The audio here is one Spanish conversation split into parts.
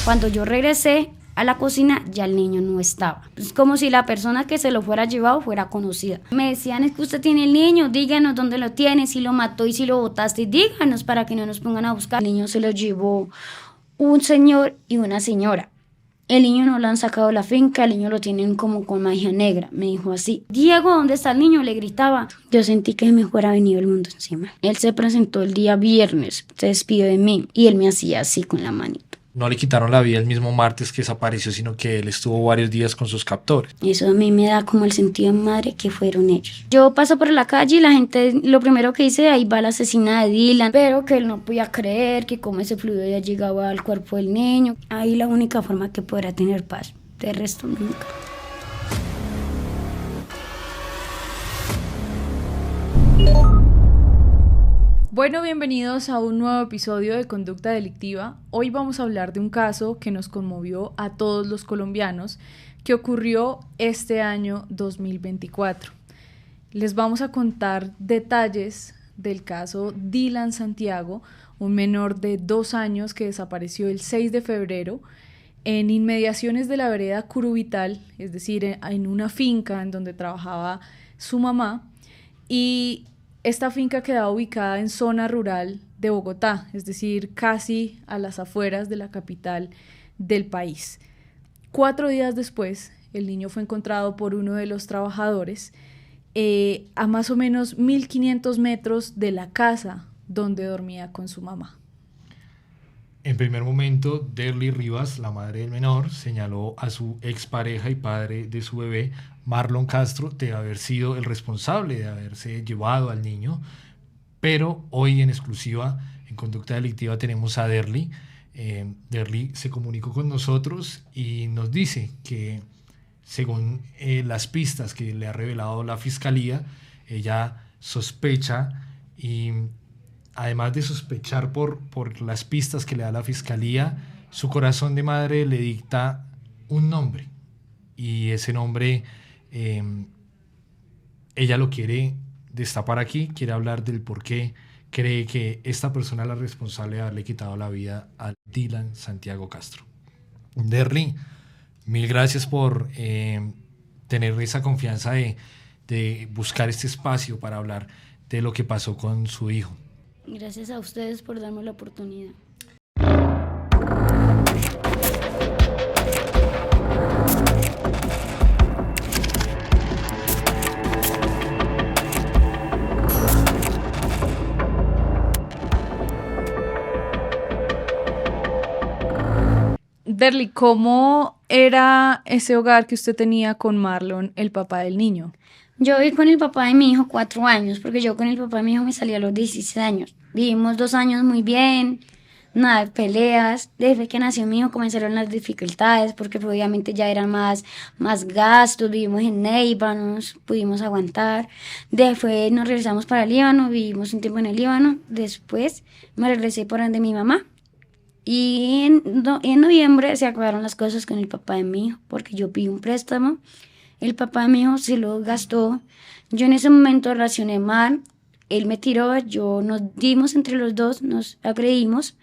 Cuando yo regresé a la cocina, ya el niño no estaba. Es como si la persona que se lo fuera llevado fuera conocida. Me decían, es que usted tiene el niño, díganos dónde lo tiene, si lo mató y si lo botaste, díganos para que no nos pongan a buscar. El niño se lo llevó un señor y una señora. El niño no lo han sacado de la finca, el niño lo tienen como con magia negra. Me dijo así, Diego, ¿dónde está el niño? Le gritaba. Yo sentí que me fuera venido el mundo encima. Él se presentó el día viernes, se despidió de mí y él me hacía así con la manito. No le quitaron la vida el mismo martes que desapareció, sino que él estuvo varios días con sus captores. Eso a mí me da como el sentido de madre que fueron ellos. Yo paso por la calle y la gente, lo primero que dice, ahí va la asesina de Dylan, pero que él no podía creer que como ese fluido ya llegaba al cuerpo del niño. Ahí la única forma que podrá tener paz, de resto nunca. Bueno, bienvenidos a un nuevo episodio de Conducta Delictiva. Hoy vamos a hablar de un caso que nos conmovió a todos los colombianos, que ocurrió este año 2024. Les vamos a contar detalles del caso Dylan Santiago, un menor de 2 años que desapareció el 6 de febrero en inmediaciones de la vereda Curubital, es decir, en una finca en donde trabajaba su mamá, y esta finca quedaba ubicada en zona rural de Bogotá, es decir, casi a las afueras de la capital del país. 4 días después, el niño fue encontrado por uno de los trabajadores a más o menos 1.500 metros de la casa donde dormía con su mamá. En primer momento, Derly Rivas, la madre del menor, señaló a su expareja y padre de su bebé, Marlon Castro, de haber sido el responsable de haberse llevado al niño, pero hoy en exclusiva, en Conducta Delictiva, tenemos a Derly. Derly se comunicó con nosotros y nos dice que, según las pistas que le ha revelado la Fiscalía, ella sospecha y, además de sospechar por las pistas que le da la Fiscalía, su corazón de madre le dicta un nombre. Y ese nombre ella lo quiere destapar aquí, quiere hablar del por qué cree que esta persona es la responsable de haberle quitado la vida a Dylan Santiago Castro. Derly, mil gracias por tener esa confianza de buscar este espacio para hablar de lo que pasó con su hijo. Gracias a ustedes por darme la oportunidad. Derly, ¿cómo era ese hogar que usted tenía con Marlon, el papá del niño? Yo viví con el papá de mi hijo 4 años, porque yo con el papá de mi hijo me salí a los 16 años. Vivimos 2 años muy bien, nada de peleas. Desde que nació mi hijo comenzaron las dificultades, porque obviamente ya eran más gastos. Vivimos en Neiva, nos pudimos aguantar. Después nos regresamos para el Líbano, vivimos un tiempo en el Líbano. Después me regresé por donde mi mamá. Y en noviembre se acabaron las cosas con el papá de mi hijo, porque yo pedí un préstamo. El papá de mi hijo se lo gastó. Yo en ese momento reaccioné mal. Él me tiró, nos dimos entre los dos, nos agredimos.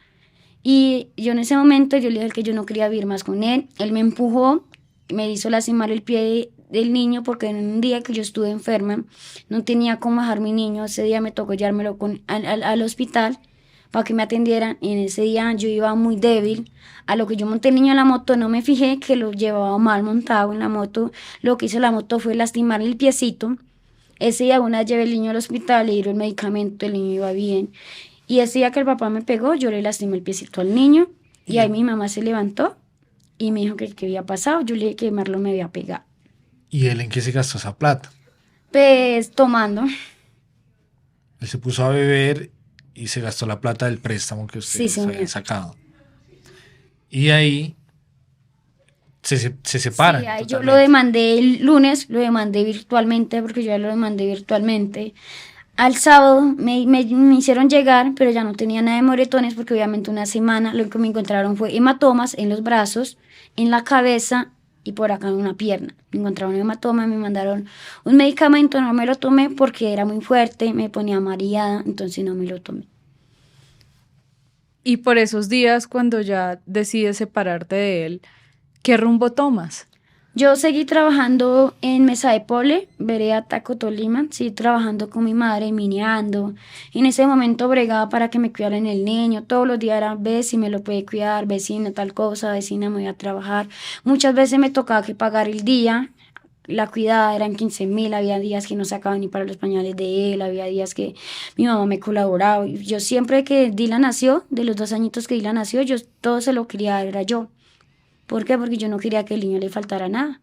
Y yo en ese momento yo le dije que yo no quería vivir más con él. Él me empujó, me hizo lastimar el pie del niño, porque en un día que yo estuve enferma, no tenía cómo bajar mi niño. Ese día me tocó llevármelo al hospital para que me atendieran. Y en ese día yo iba muy débil. A lo que yo monté el niño en la moto, no me fijé que lo llevaba mal montado en la moto. Lo que hizo la moto fue lastimar el piecito. Ese día una vez llevé el niño al hospital, le dieron el medicamento, el niño iba bien. Y ese día que el papá me pegó, yo le lastimé el piecito al niño. Y ahí mi mamá se levantó y me dijo que qué había pasado. Yo le dije que Marlon me había pegado. ¿Y él en qué se gastó esa plata? Pues tomando. Él se puso a beber y se gastó la plata del préstamo que ustedes habían sacado. Y ahí se separan. Sí, ahí yo lo demandé el lunes, lo demandé virtualmente, porque yo ya lo demandé virtualmente. Al sábado me hicieron llegar, pero ya no tenía nada de moretones, porque obviamente una semana lo que me encontraron fue hematomas en los brazos, en la cabeza y por acá en una pierna. Me encontraron un hematoma, me mandaron un medicamento, no me lo tomé porque era muy fuerte, me ponía mareada, entonces no me lo tomé. Y por esos días, cuando ya decides separarte de él, ¿qué rumbo tomas? Yo seguí trabajando en Mesa de Pole, vereda Taco, Tolima, sí, trabajando con mi madre, miniando. En ese momento bregaba para que me cuidaran el niño. Todos los días era, ve si me lo puede cuidar, vecina, tal cosa, vecina, me voy a trabajar. Muchas veces me tocaba que pagar el día. La cuidada eran 15.000, había días que no sacaban ni para los pañales de él, había días que mi mamá me colaboraba. Y yo siempre que Dylan nació, de los 2 añitos que Dylan nació, yo todo se lo quería dar, era yo. ¿Por qué? Porque yo no quería que el niño le faltara nada.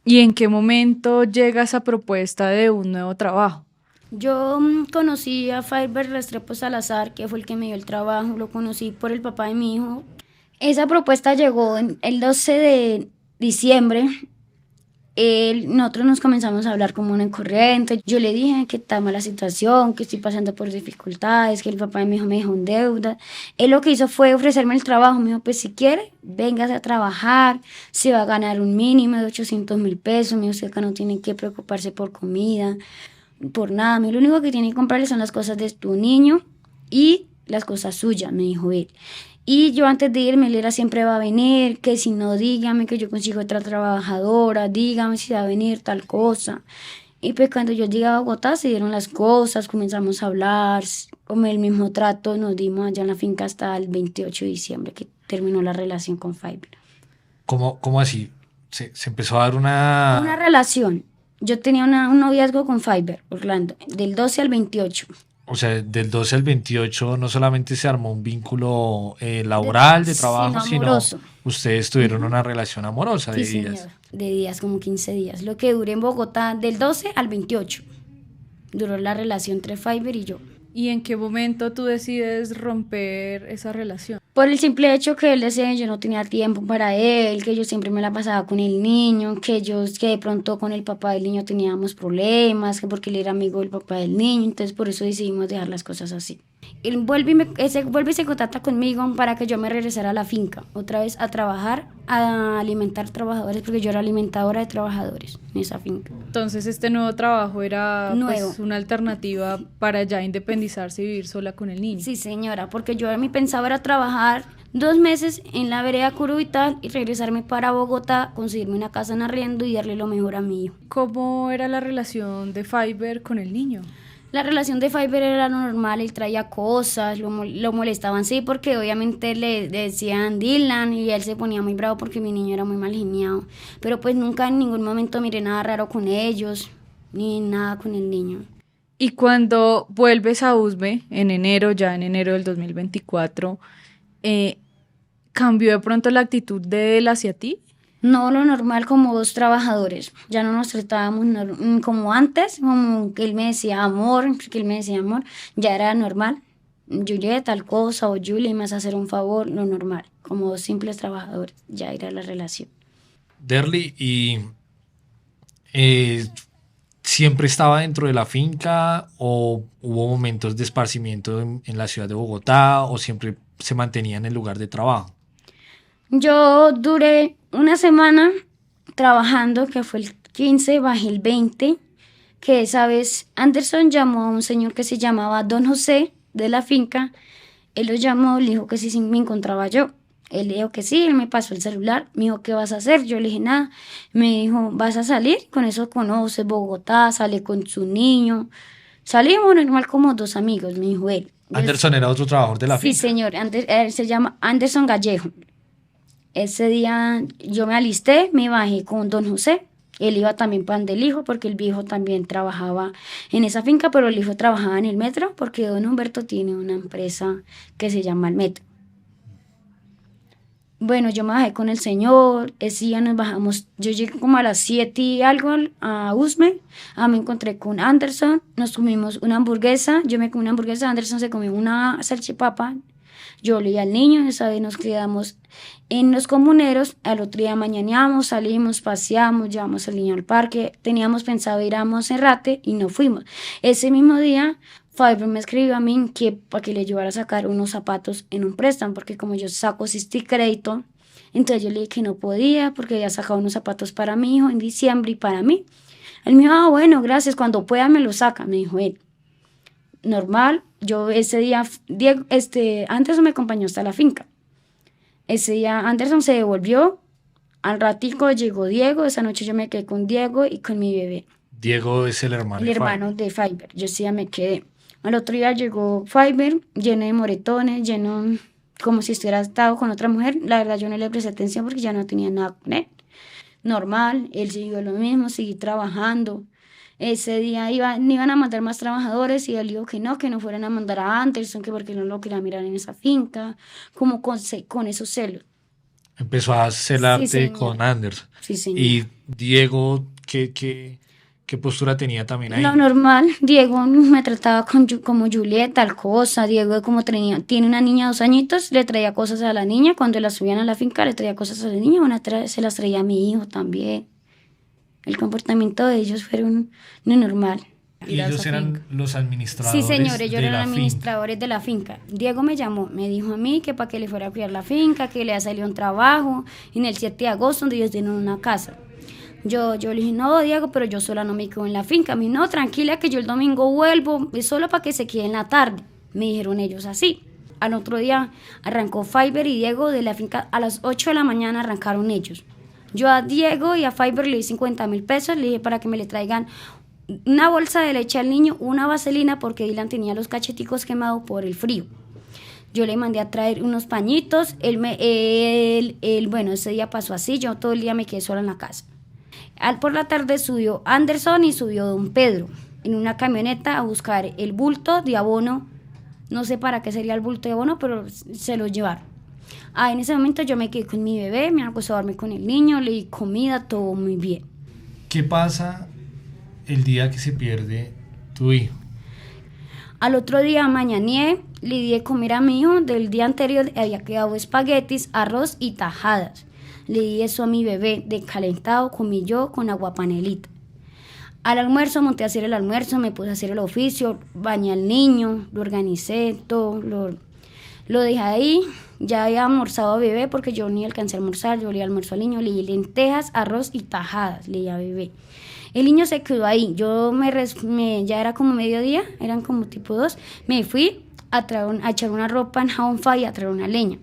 ¿Y en qué momento llega esa propuesta de un nuevo trabajo? Yo conocí a Fiverr Restrepo Salazar, que fue el que me dio el trabajo, lo conocí por el papá de mi hijo. Esa propuesta llegó el 12 de diciembre. Nosotros nos comenzamos a hablar como una corriente. Yo le dije que está mala situación, que estoy pasando por dificultades, que el papá de mi hijo me dejó en deuda. Él lo que hizo fue ofrecerme el trabajo. Me dijo, pues si quiere, véngase a trabajar, se va a ganar un mínimo de 800.000 pesos. Me dijo, usted acá no tiene que preocuparse por comida, por nada. Lo único que tiene que comprarle son las cosas de tu niño y las cosas suyas, me dijo él. Y yo antes de irme, él era siempre va a venir, que si no, dígame que yo consigo otra trabajadora, dígame si va a venir tal cosa. Y pues cuando yo llegué a Bogotá se dieron las cosas, comenzamos a hablar, como el mismo trato nos dimos allá en la finca hasta el 28 de diciembre que terminó la relación con Fiverr. ¿Cómo así? Se empezó a dar una... Una relación. Yo tenía un noviazgo con Fiverr, Orlando, del 12 al 28. O sea, del 12 al 28 no solamente se armó un vínculo laboral, de trabajo, sino amoroso. ustedes tuvieron una relación amorosa de Sí, días. señora, de días, como 15 días. Lo que duré en Bogotá del 12 al 28. Duró la relación entre Fiverr y yo. ¿Y en qué momento tú decides romper esa relación? Por el simple hecho que él decía que yo no tenía tiempo para él, que yo siempre me la pasaba con el niño, que de pronto con el papá del niño teníamos problemas, que porque él era amigo del papá del niño, entonces por eso decidimos dejar las cosas así. Él vuelve y se contacta conmigo para que yo me regresara a la finca, otra vez a trabajar, a alimentar trabajadores, porque yo era alimentadora de trabajadores en esa finca. Entonces este nuevo trabajo era Nuevo. Pues, una alternativa para ya independizarse y vivir sola con el niño. Sí, señora, porque yo a mí pensaba era trabajar 2 meses en la vereda Curubital y regresarme para Bogotá, conseguirme una casa en arriendo y darle lo mejor a mi hijo. ¿Cómo era la relación de Fiverr con el niño? La relación de Fiverr era normal, él traía cosas, lo molestaban, sí, porque obviamente le decían Dylan y él se ponía muy bravo porque mi niño era muy mal geniado. Pero pues nunca en ningún momento miré nada raro con ellos, ni nada con el niño. Y cuando vuelves a Usme, en enero del 2024, ¿cambió de pronto la actitud de él hacia ti? No, lo normal como 2 trabajadores. Ya no nos tratábamos como antes, como que él me decía amor, porque él me decía amor, ya era normal. Juliet, tal cosa, o Julie, me vas a hacer un favor, lo normal. Como 2 simples trabajadores, ya era la relación. Derly, ¿y siempre estaba dentro de la finca o hubo momentos de esparcimiento en la ciudad de Bogotá o siempre se mantenía en el lugar de trabajo? Yo duré una semana trabajando, que fue el 15, bajé el 20, que esa vez Anderson llamó a un señor que se llamaba Don José de la finca. Él lo llamó, le dijo que si me encontraba yo. Él le dijo que sí, él me pasó el celular, me dijo, ¿qué vas a hacer? Yo le dije, nada. Me dijo, ¿vas a salir? Con eso conoces Bogotá, sale con su niño. Salimos normal como 2 amigos, me dijo él. Anderson era otro trabajador de la Sí, finca. señor, él se llama Anderson Gallejo. Ese día yo me alisté, me bajé con Don José. Él iba también para donde el hijo, porque el viejo también trabajaba en esa finca, pero el hijo trabajaba en el metro, porque Don Humberto tiene una empresa que se llama El Metro. Bueno, yo me bajé con el señor, ese día nos bajamos, yo llegué como a las 7 y algo a Usme, me encontré con Anderson, nos comimos una hamburguesa, yo me comí una hamburguesa, Anderson se comió una salchipapa, yo le di al niño, esa vez nos quedamos en los comuneros, al otro día mañaneamos, salimos, paseamos, llevamos al niño al parque, teníamos pensado ir a Monserrate y no fuimos. Ese mismo día, Fiverr me escribió a mí que para que le ayudara a sacar unos zapatos en un préstamo, porque como yo saco crédito, entonces yo le dije que no podía porque había sacado unos zapatos para mi hijo en diciembre y para mí. Él me dijo, bueno, gracias, cuando pueda me lo saca, me dijo él. normal. Yo ese día, Diego, Anderson me acompañó hasta la finca. Ese día Anderson se devolvió, al ratico llegó Diego, esa noche yo me quedé con Diego y con mi bebé. Diego es el hermano El de hermano Faber. de Fiverr. Yo sí ya me quedé. Al otro día llegó Fiverr, lleno de moretones, lleno como si estuviera estado con otra mujer. La verdad yo no le presté atención porque ya no tenía nada con él. Normal, él siguió lo mismo, seguí trabajando. Ese día iban a mandar más trabajadores y él dijo que no fueran a mandar a Anderson, que porque no lo quería mirar en esa finca, como con esos celos. Empezó a Sí, celarte señor. con Anderson. Sí, señor. Y Diego, ¿qué postura tenía también ahí? Lo normal, Diego me trataba como Julieta, tal cosa. Diego tiene una niña de 2 añitos, le traía cosas a la niña. Cuando la subían a la finca, le traía cosas a la niña. Se las traía a mi hijo también. El comportamiento de ellos fue no normal. Y ellos eran los Sí, administradores señor, ellos de eran la finca. administradores de la finca. Diego me llamó, me dijo a mí que para que le fuera a cuidar la finca, que le ha salido un trabajo en el 7 de agosto donde ellos tienen una casa. Yo le dije, no, Diego, pero yo sola no me quedo en la finca. A mí, no, tranquila, que yo el domingo vuelvo, es solo para que se quede en la tarde. Me dijeron ellos así. Al otro día arrancó Fiverr y Diego de la finca. A las 8 de la mañana arrancaron ellos. Yo a Diego y a Fiverr le di 50.000 pesos, le dije para que me le traigan una bolsa de leche al niño, una vaselina, porque Dylan tenía los cacheticos quemados por el frío. Yo le mandé a traer unos pañitos. Bueno, ese día pasó así, yo todo el día me quedé sola en la casa. Por la tarde subió Anderson y subió don Pedro en una camioneta a buscar el bulto de abono. No sé para qué sería el bulto de abono, pero se lo llevaron. En ese momento yo me quedé con mi bebé, me acosté a dormir con el niño, le di comida, todo muy bien. ¿Qué pasa el día que se pierde tu hijo? Al otro día mañané, le di de comer a mi hijo. Del día anterior había quedado espaguetis, arroz y tajadas. Le di eso a mi bebé de calentado, comí yo con agua panelita. Al almuerzo monté a hacer el almuerzo, me puse a hacer el oficio, bañé al niño, lo organicé, todo, lo dejé ahí. Ya había almorzado a bebé porque yo ni alcancé a almorzar, yo le di almuerzo al niño, le di lentejas, arroz y tajadas, le di a bebé. El niño se quedó ahí, ya era como mediodía, eran como tipo 2, me fui a echar una ropa en Jaunfa y a traer una leña.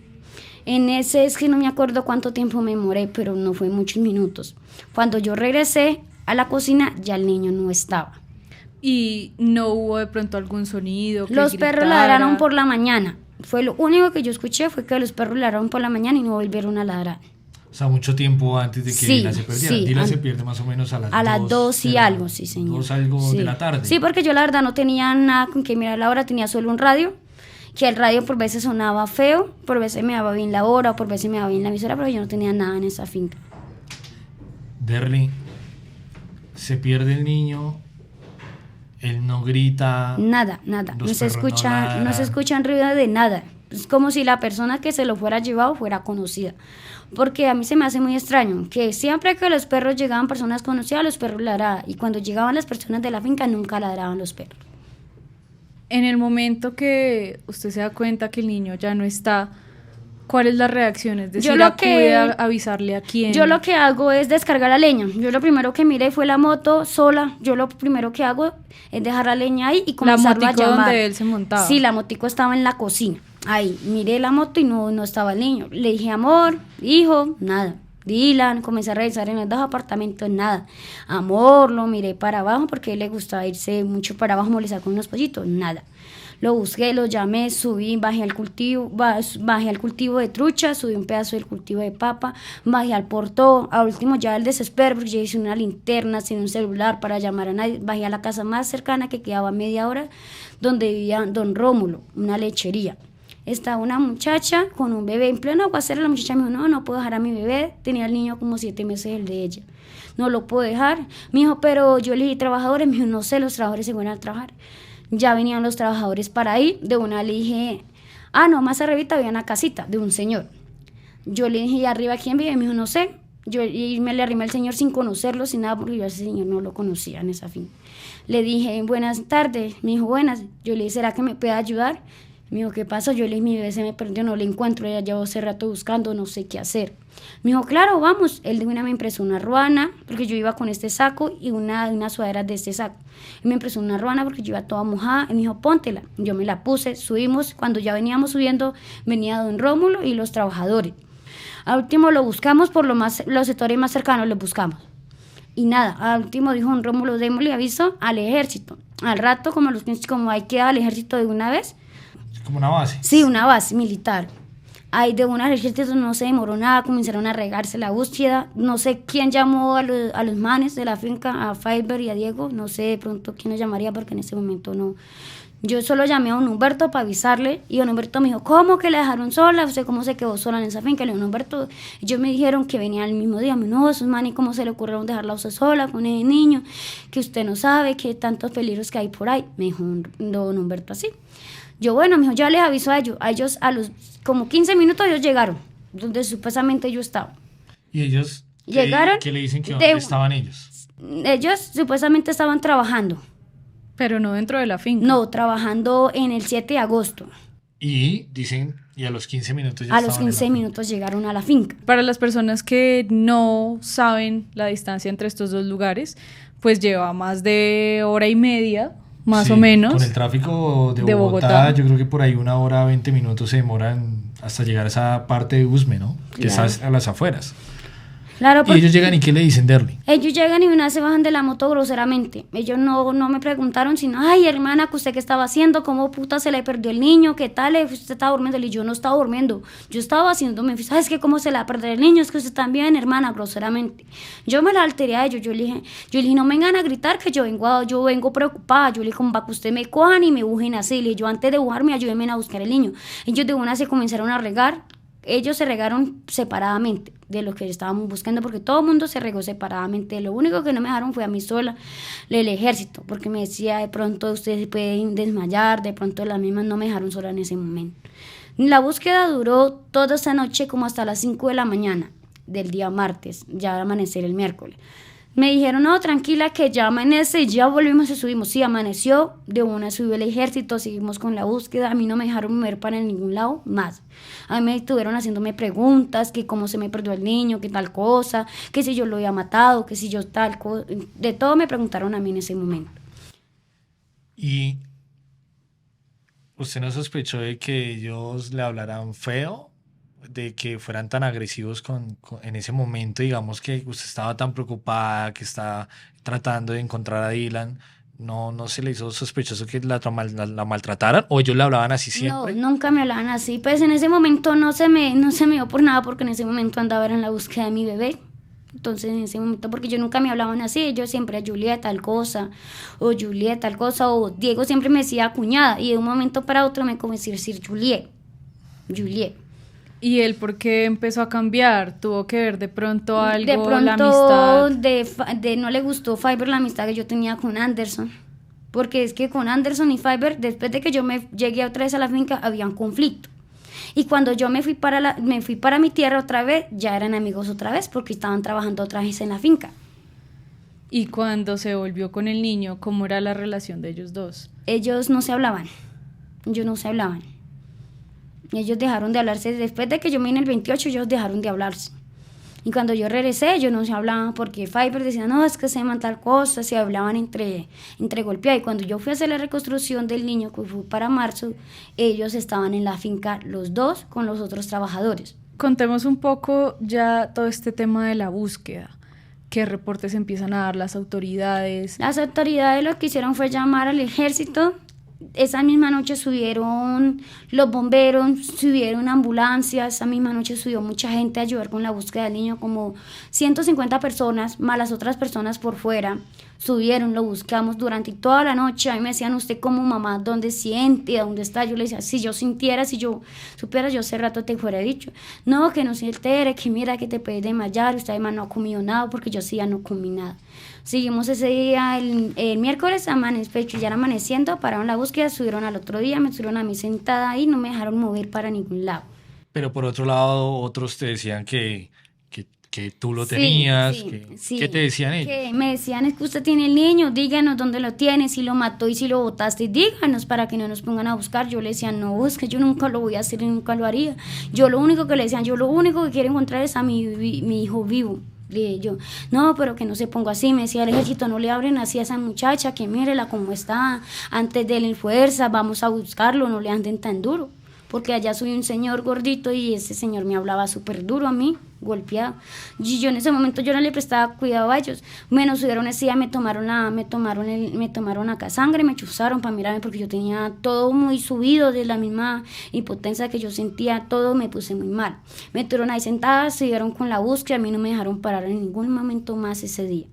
En ese es que no me acuerdo cuánto tiempo me demoré, pero no fue muchos minutos. Cuando yo regresé a la cocina, ya el niño no estaba. ¿Y no hubo de pronto algún sonido que Los perros gritara? ladraron por la mañana. Fue lo único que yo escuché, fue que los perros ladraron por la mañana y no volvieron a ladrar. O sea, mucho tiempo antes de que Sí, Dylan se perdiera. sí, Dylan se pierde más o menos a las 2 y algo, sí, señor. 2 algo Sí. de la tarde. Sí, porque yo la verdad no tenía nada con que mirar la hora, tenía solo un radio, que el radio por veces sonaba feo, por veces me daba bien la hora, por veces me daba bien la emisora, pero yo no tenía nada en esa finca. Derly, se pierde el niño, él no grita. Nada, Los no se perros no escucha, no se escuchan ruido de nada. Es como si la persona que se lo fuera llevado fuera conocida. Porque a mí se me hace muy extraño que siempre que los perros llegaban personas conocidas, los perros ladraban. Y cuando llegaban las personas de la finca, nunca ladraban los perros. En el momento que usted se da cuenta que el niño ya no está, ¿cuál es la reacción? Es decir, ¿acude a avisarle a quién? Yo lo que hago es descargar la leña. Yo lo primero que miré fue la moto sola. Yo lo primero que hago es dejar la leña ahí y comenzarlo a motico llamar. donde él se montaba. Sí, la motico estaba en la cocina. Ahí, miré la moto y no estaba el niño. Le dije, amor, hijo, nada. Dylan, comencé a revisar en los 2 apartamentos, nada. Amor, lo miré para abajo porque a él le gustaba irse mucho para abajo, molestar con unos pollitos, nada. Lo busqué, lo llamé, subí, bajé al cultivo de trucha, subí un pedazo del cultivo de papa, bajé al portón, a último ya el desespero porque yo hice una linterna sin un celular para llamar a nadie, bajé a la casa más cercana que quedaba a media hora, donde vivía don Rómulo, una lechería. Estaba una muchacha con un bebé en pleno aguacero. La muchacha me dijo, no puedo dejar a mi bebé. Tenía el niño como 7 meses, el de ella. No lo puedo dejar. Me dijo, pero yo le dije trabajadores. Me dijo, no sé, los trabajadores se van a trabajar. Ya venían los trabajadores para ahí. De una le dije, no, más arribita había una casita de un señor. Yo le dije, ¿y arriba quién vive? Me dijo, no sé. Y me le arrimé al señor sin conocerlo, sin nada, porque yo a ese señor no lo conocía en esa finca. Le dije, buenas tardes. Me dijo, buenas. Yo le dije, ¿será que me puede ayudar? Me dijo, ¿qué pasó? Yo le dije, mi bebé se me perdió, no le encuentro, ya llevo hace rato buscando, no sé qué hacer. Me dijo, claro, vamos. Él de una me impresó una ruana, porque yo iba con este saco y una sudadera de este saco. Él me impresó una ruana porque yo iba toda mojada y me dijo, póntela. Yo me la puse, subimos, cuando ya veníamos subiendo, venía don Rómulo y los trabajadores. Al último lo buscamos por los sectores más cercanos, los buscamos. Y nada, al último dijo don Rómulo, démosle aviso al ejército. Al rato, como hay que ir al ejército de una vez. Como una base. Sí, una base militar. Ahí de una ejército no se demoró nada, comenzaron a regarse la búsqueda. No sé quién llamó a los manes de la finca, a Fiber y a Diego. No sé de pronto quién los llamaría porque en ese momento no. Yo solo llamé a don Humberto para avisarle y don Humberto me dijo, ¿cómo que la dejaron sola? ¿Usted cómo se quedó sola en esa finca? Le digo, don Humberto, ellos me dijeron que venían el mismo día. Me dijo, no, esos manes, ¿cómo se le ocurrieron dejarla a usted sola con ese niño? Que usted no sabe, que tantos peligros que hay por ahí. Me dijo don Humberto así. Yo, bueno, me dijo, ya les aviso a ellos. A ellos, a los como 15 minutos, ellos llegaron, donde supuestamente yo estaba. ¿Y ellos llegaron? qué le dicen que dónde estaban ellos? Ellos supuestamente estaban trabajando. Pero no dentro de la finca. No, trabajando en el 7 de agosto. Y dicen, y a los 15 minutos ya a los 15 minutos llegaron a la finca. Para las personas que no saben la distancia entre estos dos lugares, pues lleva más de hora y media, más o menos. Con el tráfico de Bogotá, yo creo que por ahí 1 hora, 20 minutos se demoran hasta llegar a esa parte de Usme, ¿no? Que Claro. está a las afueras. Claro, Y ellos llegan y ¿qué le dicen, Derly? ellos llegan y una vez se bajan de la moto groseramente. Ellos no me preguntaron, sino, ay, hermana, ¿que usted qué estaba haciendo? ¿Cómo puta se le perdió el niño? ¿Qué tal? Usted estaba durmiendo. Y yo no estaba durmiendo. Yo estaba haciéndome, ¿sabes qué? ¿Cómo se le va a perder el niño? Es que usted también, hermana, groseramente. Yo me la alteré a ellos. Yo le dije, no me vengan a gritar que yo vengo preocupada. Yo le dije, como para que usted me cojan y me bujen así. Le dije, yo antes de bujarme, ayúdenme a buscar el niño. Ellos de una se comenzaron a regar. Ellos se regaron separadamente de lo que estábamos buscando, porque todo el mundo se regó separadamente. Lo único que no me dejaron fue a mí sola, el ejército, porque me decía, de pronto ustedes pueden desmayar, de pronto las mismas no me dejaron sola en ese momento. La búsqueda duró toda esa noche como hasta las 5 de la mañana del día martes, ya al amanecer el miércoles. Me dijeron, no, tranquila, que ya amanece, y ya volvimos y subimos. Sí, amaneció, de una subió el ejército, seguimos con la búsqueda. A mí no me dejaron mover para ningún lado más. A mí me estuvieron haciéndome preguntas, que cómo se me perdió el niño, que tal cosa, que si yo lo había matado, que si yo tal cosa. De todo me preguntaron a mí en ese momento. ¿Y usted no sospechó de que ellos le hablaran feo? De que fueran tan agresivos en ese momento, digamos que usted estaba tan preocupada, que está tratando de encontrar a Dylan, ¿no se le hizo sospechoso que la maltrataran? ¿O ellos le hablaban así siempre? No, nunca me hablaban así. Pues en ese momento no se me dio por nada, porque en ese momento andaba en la búsqueda de mi bebé. Entonces en ese momento, porque yo nunca me hablaban así, ellos siempre, Julieta tal cosa, o Julieta tal cosa, o Diego siempre me decía cuñada, y de un momento para otro me comenzó a decir Juliet. ¿Y él por qué empezó a cambiar? ¿Tuvo que ver de pronto algo, de pronto, la amistad? no le gustó Fiber la amistad que yo tenía con Anderson. Porque es que con Anderson y Fiber, después de que yo me llegué otra vez a la finca, había un conflicto. Y cuando yo me fui para mi tierra otra vez, ya eran amigos otra vez, porque estaban trabajando otra vez en la finca. Y cuando se volvió con el niño, ¿cómo era la relación de ellos dos? Ellos no se hablaban. Ellos dejaron de hablarse. Después de que yo me vine el 28, ellos dejaron de hablarse. Y cuando yo regresé, ellos no se hablaban, porque Fiber decía, no, es que se llaman tal cosa, se hablaban entre golpeados. Y cuando yo fui a hacer la reconstrucción del niño, que fue para marzo, ellos estaban en la finca, los dos, con los otros trabajadores. Contemos un poco ya todo este tema de la búsqueda. ¿Qué reportes empiezan a dar las autoridades? Las autoridades lo que hicieron fue llamar al ejército. Esa misma noche subieron los bomberos, subieron ambulancias, esa misma noche subió mucha gente a ayudar con la búsqueda del niño, como 150 personas, más las otras personas por fuera, subieron, lo buscamos durante toda la noche. A mí me decían, usted como mamá, ¿dónde siente? ¿Dónde está? Yo le decía, si yo sintiera, si yo supiera, yo hace rato te fuera dicho. No, que no se altere, que mira que te puedes desmayar, usted además no ha comido nada, porque yo sí ya no comí nada. Seguimos ese día, el miércoles, ya era amaneciendo, pararon la búsqueda, subieron al otro día, me subieron a mí sentada ahí, no me dejaron mover para ningún lado. Pero por otro lado, otros te decían que que tú lo Sí, tenías, sí, que, sí. ¿qué te decían ellos? Que me decían, es que usted tiene el niño, díganos dónde lo tiene, si lo mató y si lo botaste, díganos para que no nos pongan a buscar. Yo le decía, no, es que yo nunca lo voy a hacer y nunca lo haría. Yo lo único que le decían, yo lo único que quiero encontrar es a mi hijo vivo. Le dije yo, no, pero que no se ponga así. Me decía, el ejército no le abren así a esa muchacha, que mírela cómo está, antes de él fuerza, vamos a buscarlo, no le anden tan duro. Porque allá soy un señor gordito y ese señor me hablaba súper duro a mí, golpeado. Y yo en ese momento yo no le prestaba cuidado a ellos. Menos subieron ese día, me tomaron acá sangre, me chuzaron para mirarme porque yo tenía todo muy subido de la misma impotencia que yo sentía, todo me puse muy mal. Me tuvieron ahí sentada, siguieron con la búsqueda, a mí no me dejaron parar en ningún momento más ese día.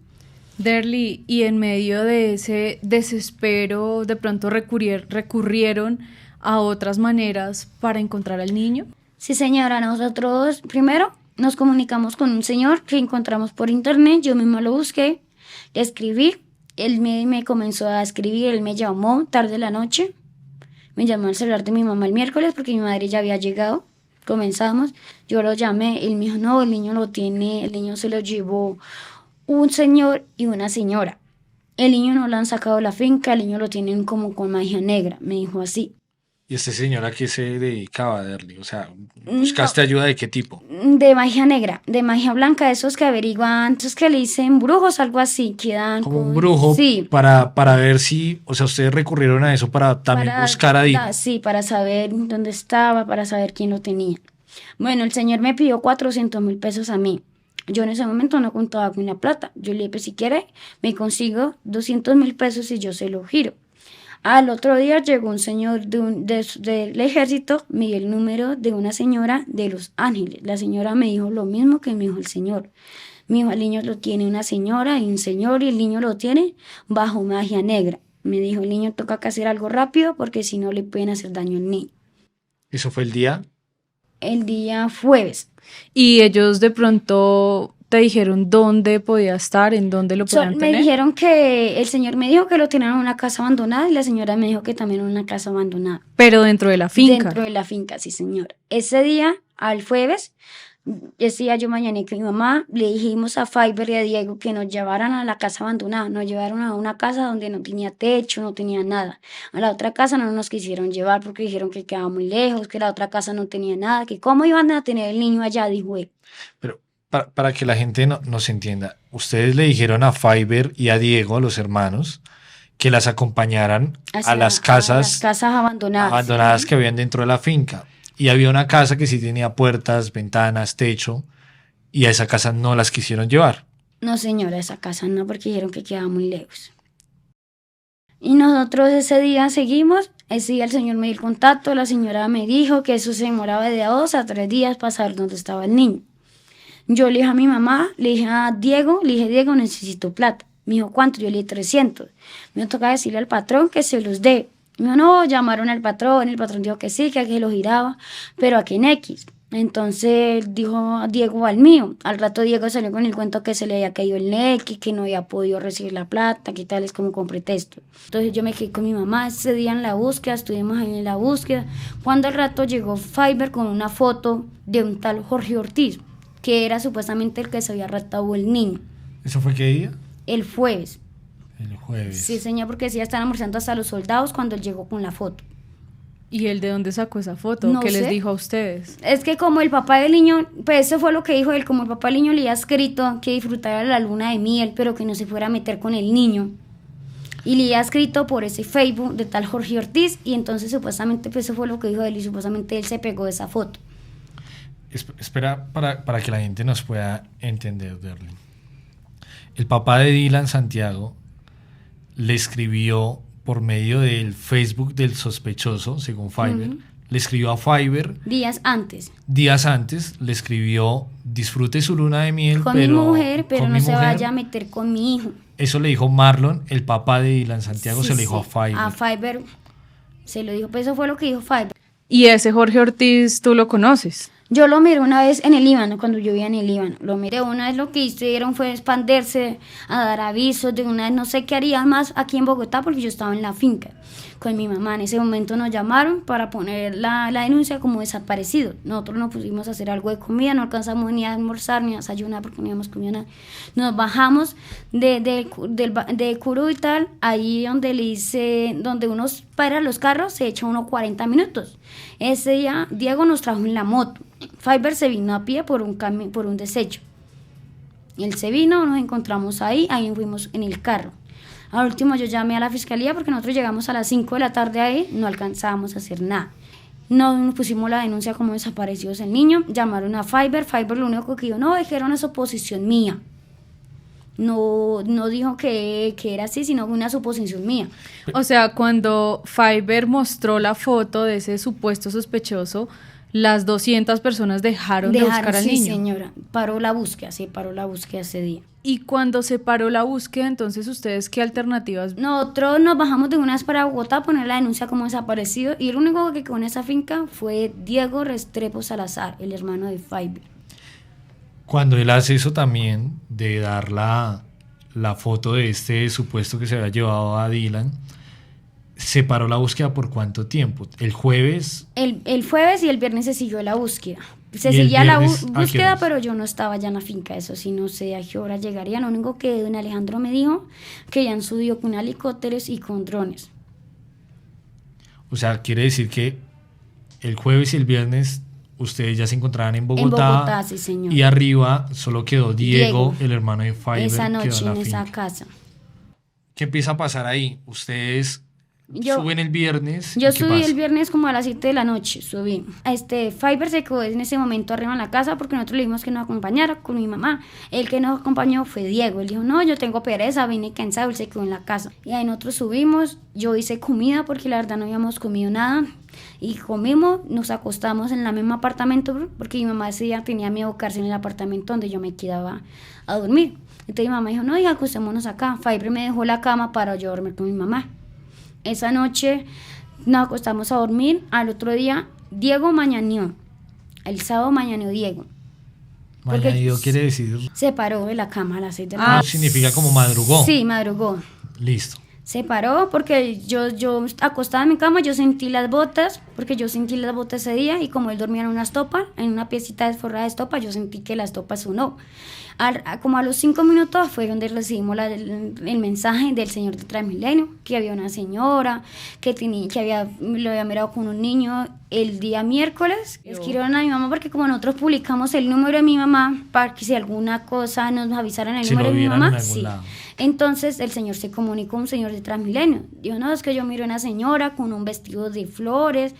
Derly, y en medio de ese desespero, de pronto recurrieron a otras maneras para encontrar al niño. Sí, señora, nosotros primero nos comunicamos con un señor que encontramos por internet, yo misma lo busqué, le escribí, él me comenzó a escribir, él me llamó tarde de la noche, me llamó al celular de mi mamá el miércoles porque mi madre ya había llegado, comenzamos, yo lo llamé, él me dijo, no, el niño lo tiene, el niño se lo llevó un señor y una señora, el niño no lo han sacado de la finca, el niño lo tienen como con magia negra, me dijo así. ¿Y este señor a qué se dedicaba, Derly? O sea, ¿buscaste ayuda de qué tipo? De magia negra, de magia blanca, esos que averiguan, esos que le dicen brujos, algo así, que dan Como un brujo, sí, para ver si, o sea, ustedes recurrieron a eso para también buscar a Dino. sí, para saber dónde estaba, para saber quién lo tenía. Bueno, el señor me pidió 400,000 pesos a mí. Yo en ese momento no contaba con la plata. Yo le dije, pues si quiere, me consigo 200,000 pesos y yo se lo giro. Al otro día llegó un señor del ejército, me dio el número de una señora de Los Ángeles. La señora me dijo lo mismo que me dijo el señor. Me dijo, el niño lo tiene una señora y un señor y el niño lo tiene bajo magia negra. Me dijo, el niño toca que hacer algo rápido porque si no le pueden hacer daño al niño. ¿Eso fue el día? El día jueves. Y ellos de pronto te dijeron dónde podía estar, en dónde lo podían Me tener. dijeron que el señor me dijo que lo tenían en una casa abandonada y la señora me dijo que también en una casa abandonada. Pero dentro de la finca. Dentro de la finca, sí, señor. Ese día, al jueves, ese día yo mañané con mi mamá, le dijimos a Fiverr y a Diego que nos llevaran a la casa abandonada, nos llevaron a una casa donde no tenía techo, no tenía nada. A la otra casa no nos quisieron llevar porque dijeron que quedaba muy lejos, que la otra casa no tenía nada, que cómo iban a tener el niño allá, dijo él. Pero para que la gente nos entienda, ustedes le dijeron a Fiverr y a Diego, a los hermanos, que las acompañaran a las casas abandonadas. que habían dentro de la finca. Y había una casa que sí tenía puertas, ventanas, techo, y a esa casa no las quisieron llevar. No, señora, esa casa no, porque dijeron que quedaba muy lejos. Y nosotros ese día seguimos, ese día el señor me dio el contacto, la señora me dijo que eso se demoraba de 2 a 3 días para saber dónde estaba el niño. Yo le dije a mi mamá, le dije a Diego, Diego, necesito plata. Me dijo, ¿cuánto? Yo le dije 300. Me tocaba decirle al patrón que se los dé. Me dijo, no, llamaron al patrón, el patrón dijo que sí, que lo giraba, pero aquí en X. Entonces dijo Diego al mío. Al rato Diego salió con el cuento que se le había caído el X, que no había podido recibir la plata, que tal es como con pretexto. Entonces yo me quedé con mi mamá ese día en la búsqueda, estuvimos ahí en la búsqueda. Cuando al rato llegó Fiverr con una foto de un tal Jorge Ortiz, que era supuestamente el que se había raptado el niño. ¿Eso fue qué día? El jueves. El jueves. Sí, señor, porque sí, estaban almorzando hasta los soldados cuando él llegó con la foto. ¿Y él de dónde sacó esa foto? No ¿Qué sé. les dijo a ustedes? Es que como el papá del niño, pues eso fue lo que dijo él, como el papá del niño le había escrito que disfrutara la luna de miel, pero que no se fuera a meter con el niño. Y le había escrito por ese Facebook de tal Jorge Ortiz, y entonces supuestamente pues eso fue lo que dijo él, y supuestamente él se pegó de esa foto. Espera para que la gente nos pueda entender, Derly. El papá de Dylan Santiago le escribió por medio del Facebook del sospechoso, según Fiverr, le escribió a Fiverr Días antes. Le escribió, disfrute su luna de miel, Con mi mujer, pero con no mi se mujer. vaya a meter con mi hijo. Eso le dijo Marlon, el papá de Dylan Santiago, Sí, se lo dijo sí, a Fiverr. A Fiverr se lo dijo, pues eso fue lo que dijo Fiverr. ¿Y ese Jorge Ortiz tú lo conoces? Yo lo miré una vez en el Líbano, cuando yo vivía en el Líbano. Lo miré una vez, lo que hicieron fue expandirse, a dar avisos de una vez, no sé qué harían más aquí en Bogotá, porque yo estaba en la finca con mi mamá. En ese momento nos llamaron para poner la denuncia como desaparecido. Nosotros nos pusimos a hacer algo de comida, no alcanzamos ni a almorzar ni a desayunar porque no habíamos comido nada. Nos bajamos de Curú y tal, ahí donde le hice, donde uno para los carros, se echa unos 40 minutos. Ese día Diego nos trajo en la moto. Fiverr se vino a pie por un desecho. Él se vino, nos encontramos ahí fuimos en el carro. Al último yo llamé a la fiscalía porque nosotros llegamos a las 5 de la tarde ahí, no alcanzábamos a hacer nada. Nos pusimos la denuncia como desaparecidos el niño, llamaron a Fiverr lo único que dijo, no, dijeron es suposición mía. No dijo que era así, sino una suposición mía. O sea, cuando Fiverr mostró la foto de ese supuesto sospechoso, las 200 personas dejaron de buscar al niño. Sí, señora, paró la búsqueda ese día. Y cuando se paró la búsqueda, entonces, ¿ustedes qué alternativas? Nosotros nos bajamos de una vez para Bogotá a poner la denuncia como desaparecido, y el único que quedó en esa finca fue Diego Restrepo Salazar, el hermano de Fiverr. Cuando él hace eso también, de dar la foto de este supuesto que se había llevado a Dylan, ¿se paró la búsqueda por cuánto tiempo? ¿El jueves? El jueves y el viernes se siguió la búsqueda. Se ¿Y seguía la viernes, búsqueda, pero yo no estaba ya en la finca, eso sí, no sé a qué hora llegaría. Lo único que don Alejandro me dijo, que ya han subido con helicópteros y con drones. O sea, quiere decir que el jueves y el viernes ustedes ya se encontraban en Bogotá. En Bogotá, sí, señor. Y arriba solo quedó Diego, el hermano de Fiverr. Esa noche quedó en esa finca. casa. ¿Qué empieza a pasar ahí? Ustedes suben el viernes. Yo ¿qué subí pasa? el viernes como a las 7 de la noche, subí. Fiverr se quedó en ese momento arriba en la casa porque nosotros le dijimos que nos acompañara con mi mamá. El que nos acompañó fue Diego. Él dijo, no, yo tengo pereza, vine cansado, él se quedó en la casa. Y ahí nosotros subimos, yo hice comida porque la verdad no habíamos comido nada. Y comimos, nos acostamos en el mismo apartamento porque mi mamá ese día tenía miedo de quedarse en el apartamento donde yo me quedaba a dormir. Entonces mi mamá dijo, no, hija, acostémonos acá. Fiverr me dejó la cama para yo dormir con mi mamá. Esa noche nos acostamos a dormir. Al otro día, Diego mañaneó. El sábado mañaneó Diego. Mañaneó quiere decir... Se paró de la cama a las 6 de la noche. Significa como madrugó. Sí, madrugó. Listo. Se paró porque yo acostada en mi cama, yo sentí las botas, porque yo sentí las botas ese día, y como él dormía en una estopa, en una piecita desforrada de estopa, yo sentí que la estopa sonó. Como a los 5 minutos fue donde recibimos el mensaje del señor de Transmilenio, que había una señora que lo había mirado con un niño el día miércoles. Escribieron a mi mamá porque como nosotros publicamos el número de mi mamá, para que si alguna cosa nos avisaran el número de mi mamá. Sí. Entonces el señor se comunicó, un señor de Transmilenio. Dijo, no, es que yo miro a una señora con un vestido de flores,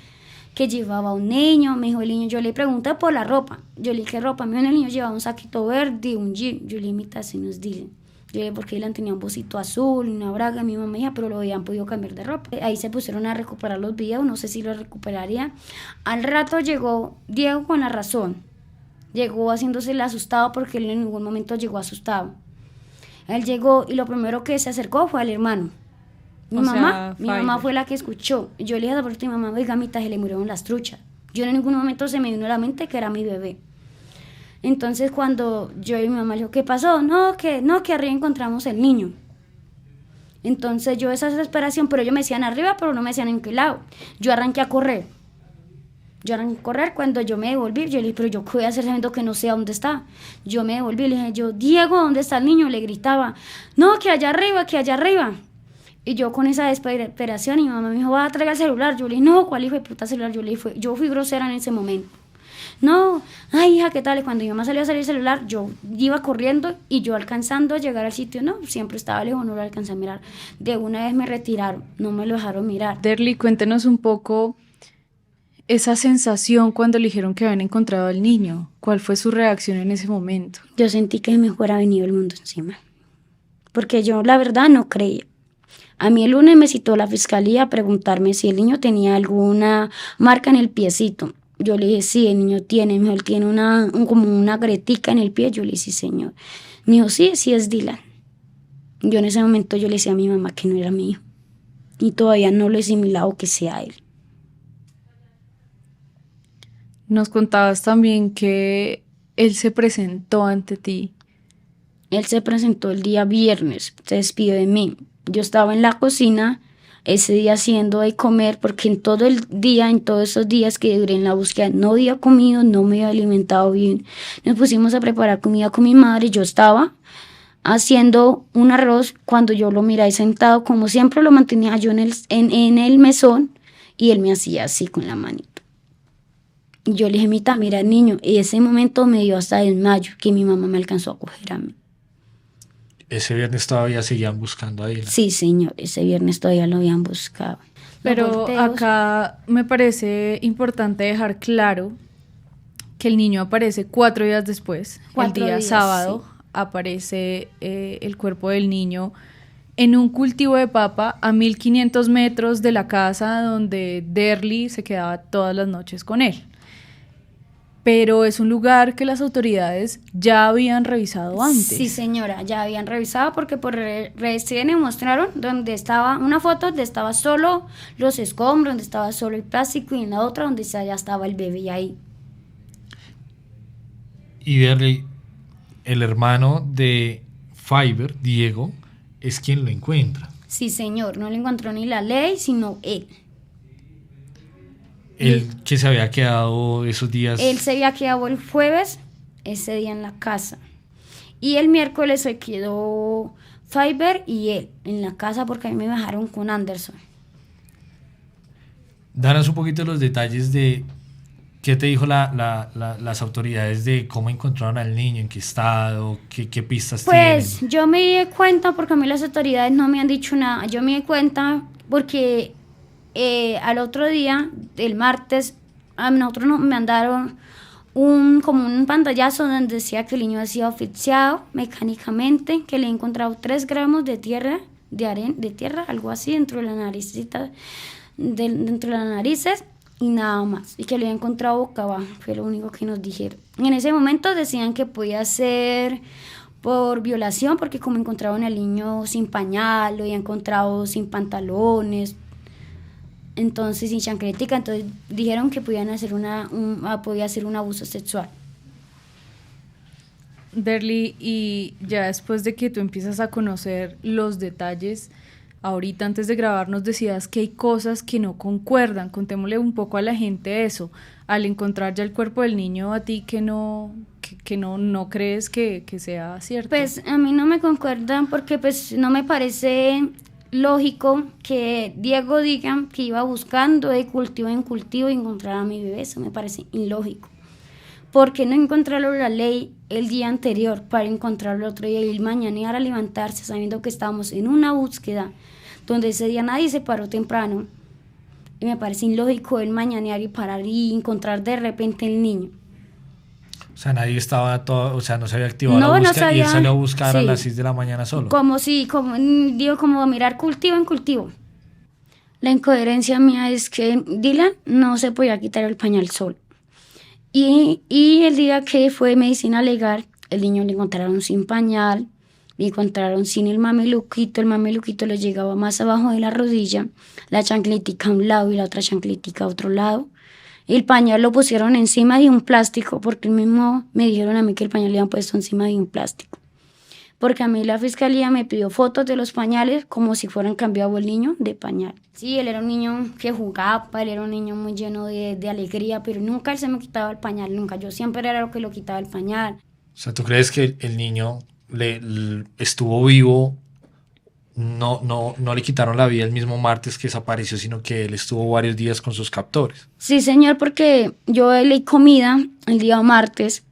que llevaba un niño. Me dijo el niño, yo le pregunté por la ropa. Yo le dije, ¿qué ropa? Me dijo, el niño llevaba un saquito verde, un jean. Yo le dije, así nos dicen. Yo le dije, porque Dylan tenía un bolsito azul, una braga. Mi mamá me dijo, pero lo habían podido cambiar de ropa. Ahí se pusieron a recuperar los videos, no sé si los recuperaría. Al rato llegó Diego con la razón. Llegó haciéndose el asustado porque él en ningún momento llegó asustado. Él llegó y lo primero que se acercó fue al hermano. Mi mamá fue la que escuchó. Yo le dije a mi mamá, oiga, mitad se le murieron las truchas. Yo en ningún momento se me vino a la mente que era mi bebé. Entonces cuando yo y mi mamá le dijo, ¿qué pasó? No, que arriba encontramos el niño. Entonces yo esa desesperación, pero ellos me decían arriba, pero no me decían en qué lado. Yo arranqué a correr. Cuando yo me devolví, yo le dije, pero yo qué voy a hacer sabiendo que no sé dónde está. Yo me devolví, le dije, Diego, ¿dónde está el niño? Le gritaba, no, que allá arriba, que allá arriba. Y yo con esa desesperación, y mi mamá me dijo, va a traer el celular. Yo le dije, no, ¿cuál hijo de puta celular? Yo fui grosera en ese momento. No, ay, hija, ¿qué tal? Y cuando mi mamá salió a salir el celular, yo iba corriendo, y yo alcanzando a llegar al sitio, no, siempre estaba lejos, no lo alcancé a mirar. De una vez me retiraron, no me lo dejaron mirar. Derly, cuéntenos un poco esa sensación cuando le dijeron que habían encontrado al niño. ¿Cuál fue su reacción en ese momento? Yo sentí que me fuera venido el mundo encima, porque yo la verdad no creía. A mí el lunes me citó la fiscalía a preguntarme si el niño tenía alguna marca en el piecito. Yo le dije, sí, el niño tiene. Me dijo, él tiene como una gretica en el pie. Yo le dije, sí, señor. Me dijo, sí es Dylan. Yo en ese momento yo le decía a mi mamá que no era mío. Y todavía no lo he asimilado que sea él. Nos contabas también que él se presentó ante ti. Él se presentó el día viernes, se despidió de mí. Yo estaba en la cocina ese día haciendo de comer porque en todo el día, en todos esos días que duré en la búsqueda, no había comido, no me había alimentado bien. Nos pusimos a preparar comida con mi madre. Yo estaba haciendo un arroz cuando yo lo miré ahí sentado, como siempre lo mantenía yo en el mesón, y él me hacía así con la manito. Y yo le dije, mira niño, y ese momento me dio hasta desmayo, que mi mamá me alcanzó a coger a mí. Ese viernes todavía seguían buscando a Dylan. Sí, señor, ese viernes todavía lo habían buscado. Pero acá me parece importante dejar claro que el niño aparece 4 días después, el día sábado, sí. Aparece el cuerpo del niño en un cultivo de papa a 1500 metros de la casa donde Derly se quedaba todas las noches con él. Pero es un lugar que las autoridades ya habían revisado antes. Sí, señora, ya habían revisado porque por redes TN mostraron donde estaba una foto donde estaba solo los escombros, donde estaba solo el plástico, y en la otra donde ya estaba el bebé ahí. Y Derly, el hermano de Fiverr, Diego, es quien lo encuentra. Sí, señor, no lo encontró ni la ley, sino él. Él que se había quedado esos días. Él se había quedado el jueves, ese día en la casa. Y el miércoles se quedó Fiverr y él en la casa porque a mí me dejaron con Anderson. Danos un poquito los detalles de qué te dijo las autoridades de cómo encontraron al niño, en qué estado, qué pistas tienen. Pues yo me di cuenta porque a mí las autoridades no me han dicho nada. Yo me di cuenta porque al otro día, el martes, a nosotros nos mandaron como un pantallazo donde decía que el niño ha sido asfixiado mecánicamente, que le he encontrado 3 gramos de tierra, de tierra, algo así, dentro de la naricita, dentro de las narices, y nada más, y que le había encontrado boca abajo, fue lo único que nos dijeron. En ese momento decían que podía ser por violación, porque como encontraron al niño sin pañal, lo había encontrado sin pantalones, entonces sin chancletica, entonces dijeron que podían hacer podía ser un abuso sexual. Derly, y ya después de que tú empiezas a conocer los detalles, ahorita antes de grabar nos decías que hay cosas que no concuerdan. Contémosle un poco a la gente eso. Al encontrar ya el cuerpo del niño, a ti que no crees que sea cierto. Pues a mí no me concuerdan porque pues no me parece lógico que Diego diga que iba buscando de cultivo en cultivo y encontrar a mi bebé. Eso me parece ilógico. ¿Por qué no encontrarlo la ley el día anterior para encontrarlo el otro día y mañana a levantarse sabiendo que estábamos en una búsqueda donde ese día nadie se paró temprano? Y me parece ilógico el mañanear y parar y encontrar de repente el niño. O sea, nadie estaba no se había activado la búsqueda y él salió a buscar a las 6 de la mañana solo. Como mirar cultivo en cultivo. La incoherencia mía es que Dylan no se podía quitar el pañal solo. Y el día que fue medicina legal, el niño le encontraron sin pañal, le encontraron sin el mameluquito le llegaba más abajo de la rodilla, la chancletica a un lado y la otra chancletica a otro lado. El pañal lo pusieron encima de un plástico, porque mismo me dijeron a mí que el pañal le habían puesto encima de un plástico. Porque a mí la fiscalía me pidió fotos de los pañales como si fueran cambiado el niño de pañal. Sí, él era un niño que jugaba, él era un niño muy lleno de alegría, pero nunca él se me quitaba el pañal, nunca. Yo siempre era lo que lo quitaba el pañal. O sea, ¿tú crees que el niño estuvo vivo? No le quitaron la vida el mismo martes que desapareció, sino que él estuvo varios días con sus captores. Sí, señor, porque yo le di comida el día martes.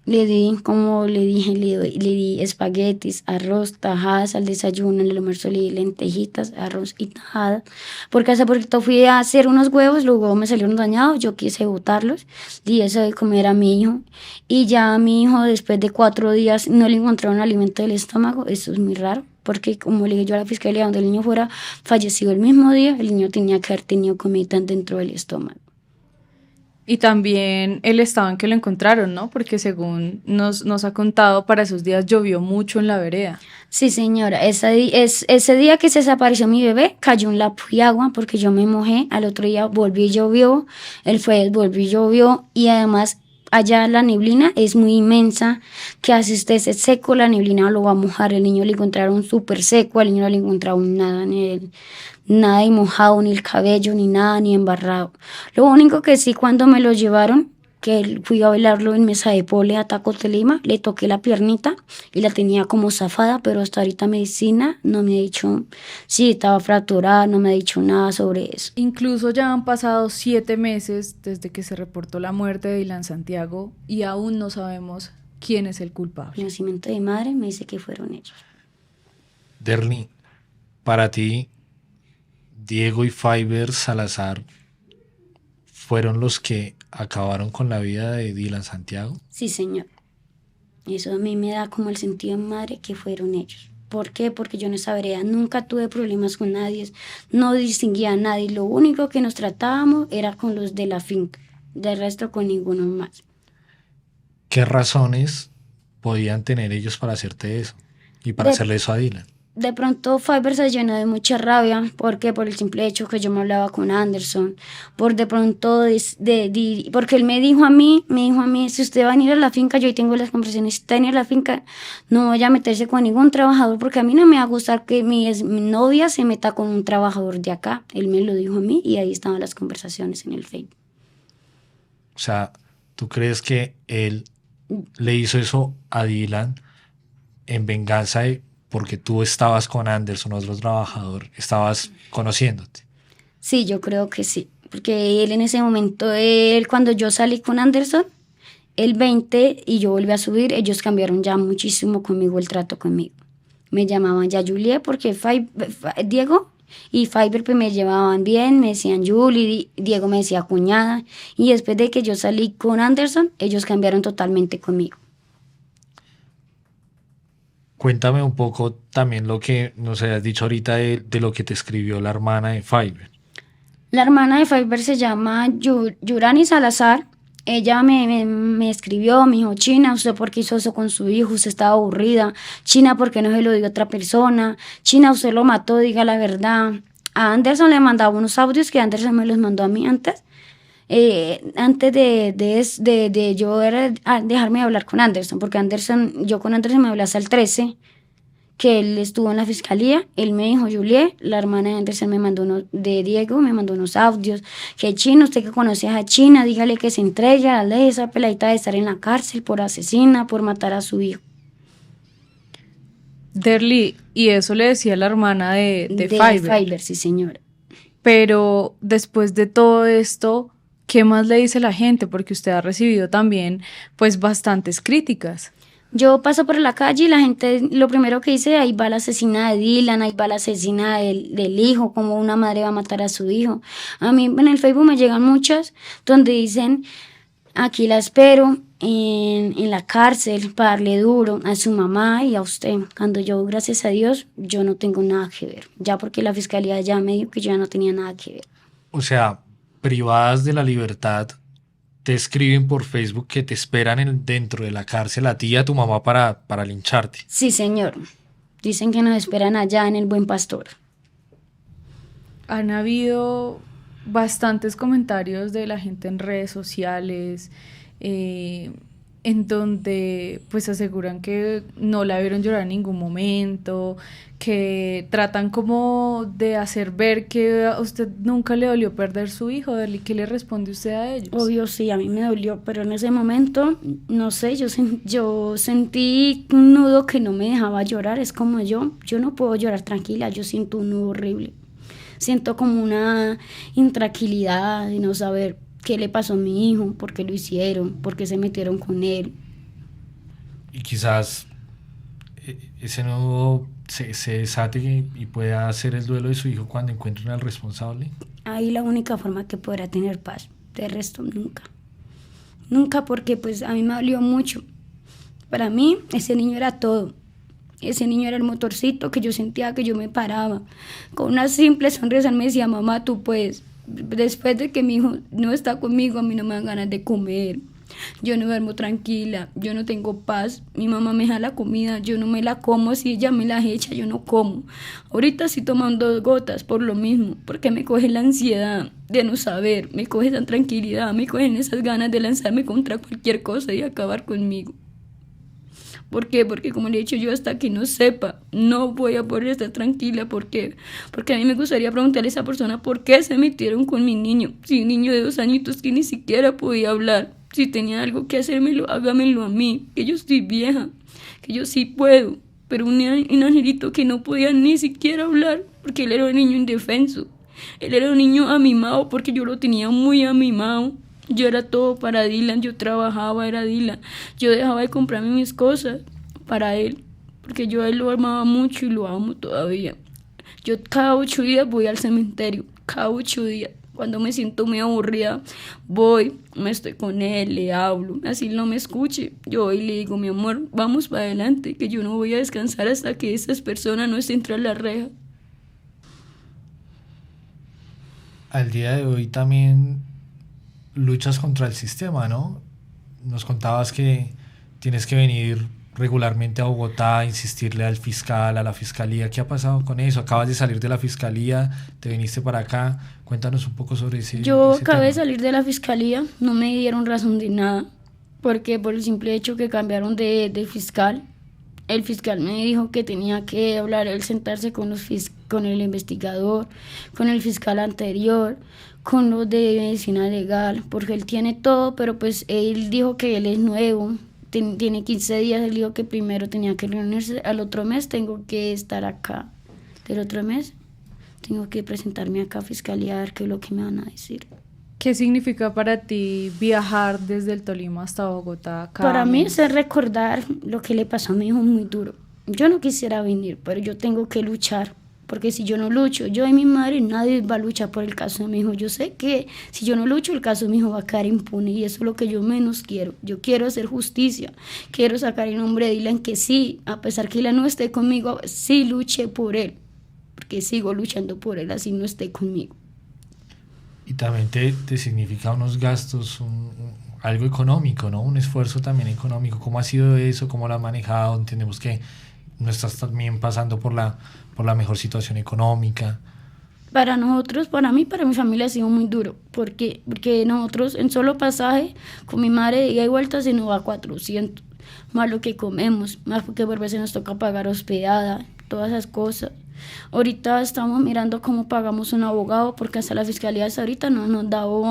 Le di, como le dije, le di espaguetis, arroz, tajadas al desayuno, en el almuerzo le di lentejitas, arroz y tajadas, porque hace poquito fui a hacer unos huevos, los huevos me salieron dañados, yo quise botarlos, di eso de comer a mi hijo, y ya a mi hijo después de 4 días no le encontraron alimento del estómago. Eso es muy raro, porque como le dije yo a la fiscalía, donde el niño fuera fallecido el mismo día, el niño tenía que haber tenido comida dentro del estómago. Y también el estado en que lo encontraron, ¿no? Porque según nos ha contado, para esos días llovió mucho en la vereda. Sí, señora, ese día que se desapareció mi bebé, cayó un lapo y agua porque yo me mojé, al otro día volvió y llovió, el jueves volvió y llovió y además allá la neblina es muy inmensa, que hace usted se seco, la neblina lo va a mojar, el niño le encontraron súper seco, al niño no le encontraron nada, nada de mojado, ni el cabello, ni nada, ni embarrado. Lo único que sí cuando me lo llevaron, que fui a bailarlo en Mesa de Pole a Tacos de Lima, le toqué la piernita y la tenía como zafada, pero hasta ahorita medicina no me ha dicho si estaba fracturada, no me ha dicho nada sobre eso. Incluso ya han pasado 7 meses desde que se reportó la muerte de Dylan Santiago y aún no sabemos quién es el culpable. El nacimiento de mi madre me dice que fueron ellos. Derly, para ti, Diego y Fiverr Salazar fueron los que acabaron con la vida de Dylan Santiago. Sí, señor. Eso a mí me da como el sentido de madre que fueron ellos. ¿Por qué? Porque yo en esa vereda nunca tuve problemas con nadie, no distinguía a nadie. Lo único que nos tratábamos era con los de la finca, del resto con ninguno más. ¿Qué razones podían tener ellos para hacerte eso y para hacerle eso a Dylan? De pronto Fiverr se llenó de mucha rabia, porque por el simple hecho que yo me hablaba con Anderson, por de pronto, porque él me dijo a mí, si usted va a venir a la finca, yo ahí tengo las conversaciones, si usted va a venir a la finca, no vaya a meterse con ningún trabajador, porque a mí no me va a gustar que mi novia se meta con un trabajador de acá. Él me lo dijo a mí y ahí estaban las conversaciones en el Facebook. O sea, ¿tú crees que él le hizo eso a Dylan en venganza de porque tú estabas con Anderson, otro trabajador, estabas conociéndote? Sí, yo creo que sí, porque él en ese momento, cuando yo salí con Anderson, el 20 y yo volví a subir, ellos cambiaron ya muchísimo conmigo el trato conmigo. Me llamaban ya Julie porque Diego y Fiverr pues me llevaban bien, me decían Julie, Diego me decía cuñada, y después de que yo salí con Anderson, ellos cambiaron totalmente conmigo. Cuéntame un poco también lo que nos habías dicho ahorita de lo que te escribió la hermana de Fiverr. La hermana de Fiverr se llama Yurani Salazar. Ella me escribió, me dijo, China, ¿usted por qué hizo eso con su hijo? Usted estaba aburrida. China, ¿por qué no se lo dio a otra persona? China, usted lo mató, diga la verdad. A Anderson le mandaba unos audios que Anderson me los mandó a mí antes. Antes de yo dejarme de hablar con Anderson, porque yo con Anderson me hablé hasta el 13, que él estuvo en la fiscalía. Él me dijo, Juliet, la hermana de Anderson de Diego, me mandó unos audios, que China, usted que conoce a China, dígale que se entregue a la ley, esa peladita de estar en la cárcel por asesina, por matar a su hijo. Derly, y eso le decía la hermana de Fiverr. Fiverr, sí, señora. Pero después de todo esto, ¿qué más le dice la gente? Porque usted ha recibido también, pues, bastantes críticas. Yo paso por la calle y la gente, lo primero que dice, ahí va la asesina de Dylan, ahí va la asesina del hijo, como una madre va a matar a su hijo. A mí en el Facebook me llegan muchas donde dicen, aquí la espero en la cárcel para darle duro a su mamá y a usted. Cuando yo, gracias a Dios, yo no tengo nada que ver, ya porque la fiscalía ya me dijo que yo ya no tenía nada que ver. O sea, privadas de la libertad, te escriben por Facebook que te esperan dentro de la cárcel a ti y a tu mamá para lincharte. Sí, señor. Dicen que nos esperan allá en el Buen Pastor. Han habido bastantes comentarios de la gente en redes sociales, en donde pues aseguran que no la vieron llorar en ningún momento, que tratan como de hacer ver que a usted nunca le dolió perder su hijo. ¿Qué le responde usted a ellos? Obvio, sí, a mí me dolió, pero en ese momento, no sé, yo sentí un nudo que no me dejaba llorar. Es como yo no puedo llorar tranquila, yo siento un nudo horrible. Siento como una intranquilidad de no saber qué le pasó a mi hijo, por qué lo hicieron, por qué se metieron con él. Y quizás ese nudo se desate y pueda hacer el duelo de su hijo cuando encuentren al responsable. Ahí la única forma que podrá tener paz, de resto nunca. Nunca, porque pues a mí me dolió mucho. Para mí ese niño era todo. Ese niño era el motorcito que yo sentía que yo me paraba. Con una simple sonrisa él me decía, mamá, tú puedes. Después de que mi hijo no está conmigo, a mí no me dan ganas de comer. Yo no duermo tranquila, yo no tengo paz. Mi mamá me deja la comida, yo no me la como. Si ella me la echa, yo no como. Ahorita estoy tomando 2 gotas por lo mismo, porque me coge la ansiedad de no saber, me coge esa tranquilidad, me cogen esas ganas de lanzarme contra cualquier cosa y acabar conmigo. ¿Por qué? Porque como le he dicho yo, hasta que no sepa, no voy a poder estar tranquila. ¿Por qué? Porque a mí me gustaría preguntarle a esa persona por qué se metieron con mi niño. Si un niño de 2 añitos que ni siquiera podía hablar, si tenía algo que hacérmelo, hágamelo a mí, que yo estoy vieja, que yo sí puedo. Pero un angelito que no podía ni siquiera hablar, porque él era un niño indefenso. Él era un niño amimado porque yo lo tenía muy amimado. Yo era todo para Dylan, yo trabajaba, era Dylan. Yo dejaba de comprarme mis cosas para él, porque yo a él lo amaba mucho y lo amo todavía. Yo cada 8 días voy al cementerio, cada 8 días. Cuando me siento muy aburrida, voy, me estoy con él, le hablo, así no me escuche. Yo voy y le digo, mi amor, vamos para adelante, que yo no voy a descansar hasta que esas personas no estén tras la reja. Al día de hoy también luchas contra el sistema, ¿no? Nos contabas que tienes que venir regularmente a Bogotá a insistirle al fiscal, a la fiscalía. ¿Qué ha pasado con eso? Acabas de salir de la fiscalía, te viniste para acá. Cuéntanos un poco sobre ese Yo ese acabé de tema. salir de la fiscalía, no me dieron razón de nada, porque por el simple hecho que cambiaron de fiscal, el fiscal me dijo que tenía que hablar, él sentarse con con el investigador, con el fiscal anterior, con los de medicina legal, porque él tiene todo, pero pues él dijo que él es nuevo, tiene 15 días, él dijo que primero tenía que reunirse, al otro mes tengo que estar acá, del otro mes tengo que presentarme acá a fiscalía a ver qué es lo que me van a decir. ¿Qué significa para ti viajar desde el Tolima hasta Bogotá cada Para mí mes? es recordar lo que le pasó a mi hijo muy duro. Yo no quisiera venir, pero yo tengo que luchar, porque si yo no lucho, yo y mi madre, nadie va a luchar por el caso de mi hijo. Yo sé que si yo no lucho, el caso de mi hijo va a quedar impune y eso es lo que yo menos quiero. Yo quiero hacer justicia, quiero sacar el nombre de Dylan, que sí, a pesar que Dylan no esté conmigo, sí luché por él, porque sigo luchando por él, así no esté conmigo. Y también te significa unos gastos, algo económico, ¿no? Un esfuerzo también económico. ¿Cómo ha sido eso? ¿Cómo lo has manejado? Entendemos que no estás también pasando por la mejor situación económica. Para nosotros, para mí, para mi familia ha sido muy duro, porque nosotros en solo pasaje con mi madre de ida y vuelta se nos va a 400, más lo que comemos, más porque por veces nos toca pagar hospedada, todas esas cosas. Ahorita estamos mirando cómo pagamos un abogado, porque hasta la fiscalía hasta ahorita no nos ha dado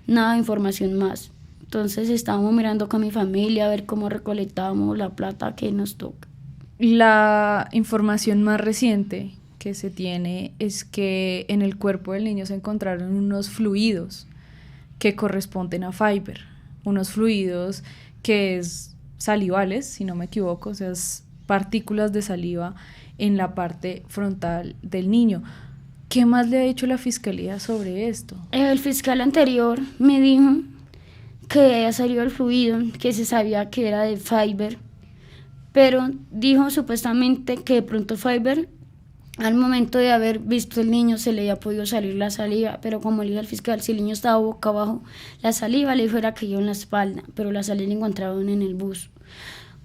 nada de información más. Entonces estamos mirando con mi familia a ver cómo recolectamos la plata que nos toca. La información más reciente que se tiene es que en el cuerpo del niño se encontraron unos fluidos que corresponden a Fiverr, unos fluidos que es salivales, si no me equivoco, o sea, es partículas de saliva en la parte frontal del niño. ¿Qué más le ha dicho la fiscalía sobre esto? El fiscal anterior me dijo que había salido el fluido, que se sabía que era de Fiverr, pero dijo supuestamente que de pronto Fiverr, al momento de haber visto el niño, se le había podido salir la saliva, pero como le dijo al fiscal, si el niño estaba boca abajo, la saliva le fuera caído en la espalda, pero la saliva la encontraron en el busto.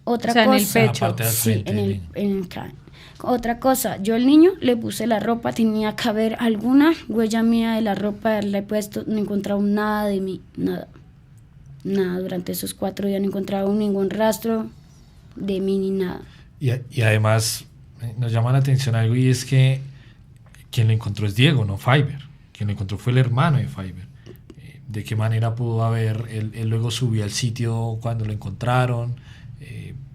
Otra O sea, cosa, en el pecho. En la parte del sí, frente del niño. en el cráneo. Otra cosa, yo al niño le puse la ropa, tenía que haber alguna huella mía de la ropa, haberle puesto, no encontraron nada de mí, nada, durante esos 4 días no encontraron ningún rastro de mí ni nada. Y además nos llama la atención algo, y es que quien lo encontró es Diego, no Fiverr. Quien lo encontró fue el hermano de Fiverr. ¿De qué manera pudo haber? Él luego subió al sitio cuando lo encontraron.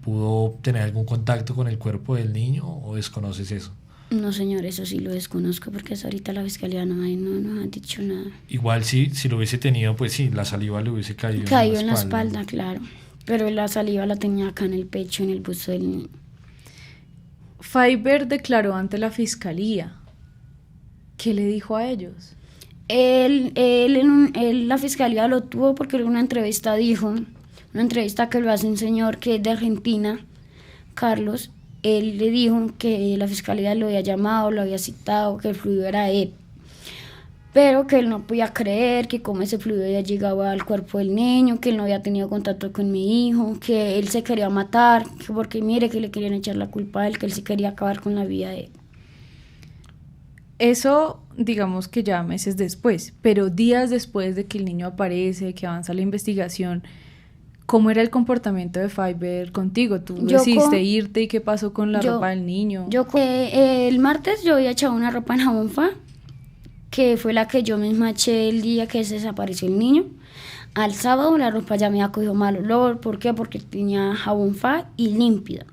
¿Pudo tener algún contacto con el cuerpo del niño o desconoces eso? No, señor, eso sí lo desconozco porque hasta ahorita la fiscalía no ha dicho nada. Igual si lo hubiese tenido, pues sí, la saliva le hubiese caído Cayó en la espalda, claro, pero la saliva la tenía acá en el pecho, en el busto del niño. Fiverr declaró ante la fiscalía. ¿Qué le dijo a ellos? La fiscalía lo tuvo porque en una entrevista dijo, una entrevista que lo hace un señor que es de Argentina, Carlos, él le dijo que la fiscalía lo había llamado, lo había citado, que el fluido era él. pero que él no podía creer que cómo ese fluido había llegado al cuerpo del niño, que él no había tenido contacto con mi hijo, que él se quería matar, que porque mire que le querían echar la culpa a él, que él sí quería acabar con la vida de él. Eso, digamos que ya meses después, pero días después de que el niño aparece, que avanza la investigación, ¿cómo era el comportamiento de Fiverr contigo? ¿Tú decidiste irte y qué pasó con la ropa del niño? El martes yo había echado una ropa en jabón Fa, que fue la que yo misma eché el día que se desapareció el niño. Al sábado la ropa ya me había cogido mal olor. ¿Por qué? Porque tenía jabón Fa y límpida.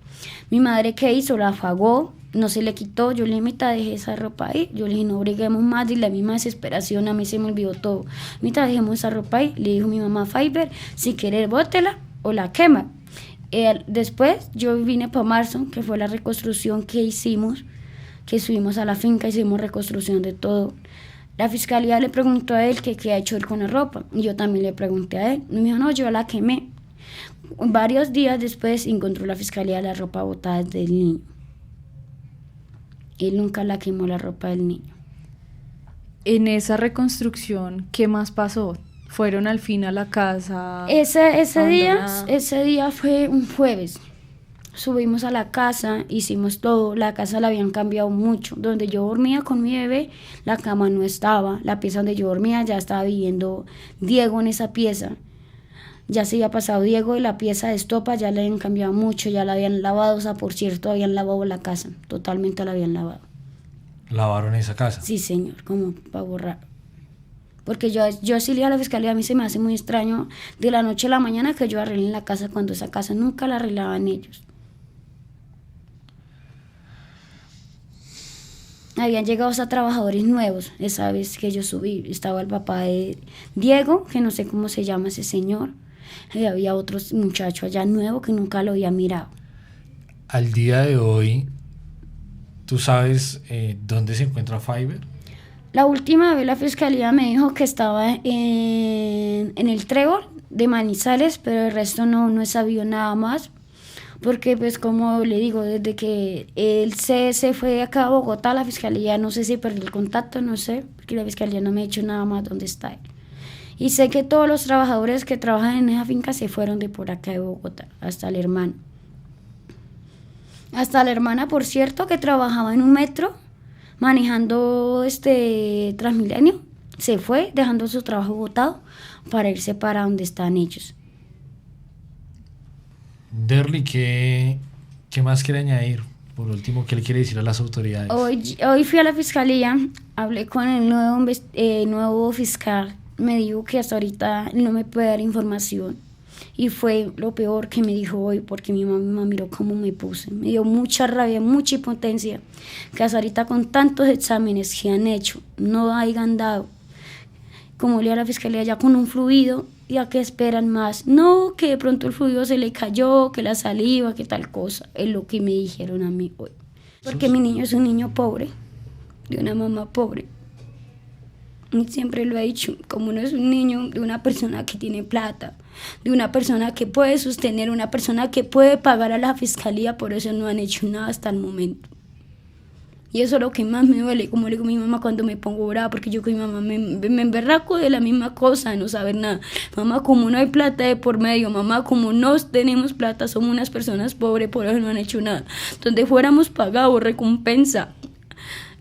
Mi madre, ¿qué hizo? La afagó, no se le quitó. Yo le dije, mitad, dejé esa ropa ahí. Yo le dije, no breguemos más. Y la misma desesperación, a mí se me olvidó todo. Mitad, dejemos esa ropa ahí. Le dijo mi mamá, Fiverr, si quieres, bótela o la quema. Después yo vine para marzo, que fue la reconstrucción que hicimos, que subimos a la finca, hicimos reconstrucción de todo. La fiscalía le preguntó a él que qué ha hecho él con la ropa. Y yo también le pregunté a él. Y me dijo, no, yo la quemé. Varios días después encontró la fiscalía la ropa botada del niño. Él nunca la quemó, la ropa del niño. En esa reconstrucción, ¿qué más pasó? ¿Fueron al fin a la casa? Ese día fue un jueves. Subimos a la casa, hicimos todo, la casa la habían cambiado mucho. Donde yo dormía con mi bebé, la cama no estaba. La pieza donde yo dormía ya estaba viviendo Diego en esa pieza. Ya se había pasado Diego y la pieza de estopa ya la habían cambiado mucho, ya la habían lavado. O sea, por cierto, habían lavado la casa, totalmente la habían lavado. ¿Lavaron esa casa? Sí, señor, como para borrar. Porque yo sí le dije a la fiscalía, a mí se me hace muy extraño de la noche a la mañana que yo arreglé la casa cuando esa casa nunca la arreglaban ellos. Habían llegado hasta trabajadores nuevos, esa vez que yo subí, estaba el papá de Diego, que no sé cómo se llama ese señor, y había otro muchacho allá nuevo que nunca lo había mirado. Al día de hoy, ¿tú sabes dónde se encuentra Fiverr? La última vez la fiscalía me dijo que estaba en el Trébol de Manizales, pero el resto no he sabido nada más. Porque pues como le digo, desde que él se fue acá a Bogotá, la fiscalía no sé si perdió el contacto, no sé, porque la fiscalía no me ha dicho nada más dónde está él. Y sé que todos los trabajadores que trabajan en esa finca se fueron de por acá de Bogotá, hasta el hermano. Hasta la hermana, por cierto, que trabajaba en un metro, manejando Transmilenio, se fue dejando su trabajo botado para irse para donde están ellos. Derly, ¿qué más quiere añadir? Por último, ¿qué le quiere decir a las autoridades? Hoy fui a la fiscalía, hablé con el nuevo fiscal, me dijo que hasta ahorita no me puede dar información. Y fue lo peor que me dijo hoy, porque mi mamá miró cómo me puse. Me dio mucha rabia, mucha impotencia, que hasta ahorita con tantos exámenes que han hecho, no hayan dado, como le a la fiscalía, ya con un fluido. ¿Y a qué esperan más? No, que de pronto el fluido se le cayó, que la saliva, que tal cosa. Es lo que me dijeron a mí hoy. Porque mi niño es un niño pobre, de una mamá pobre. Y siempre lo he dicho, como no es un niño de una persona que tiene plata, de una persona que puede sostener, una persona que puede pagar a la fiscalía, por eso no han hecho nada hasta el momento. Y eso es lo que más me duele, como le digo a mi mamá cuando me pongo brava, porque yo con mi mamá me emberraco de la misma cosa, de no saber nada. Mamá, como no hay plata de por medio, mamá, como no tenemos plata, somos unas personas pobres, por eso no han hecho nada. Donde fuéramos pagados recompensa,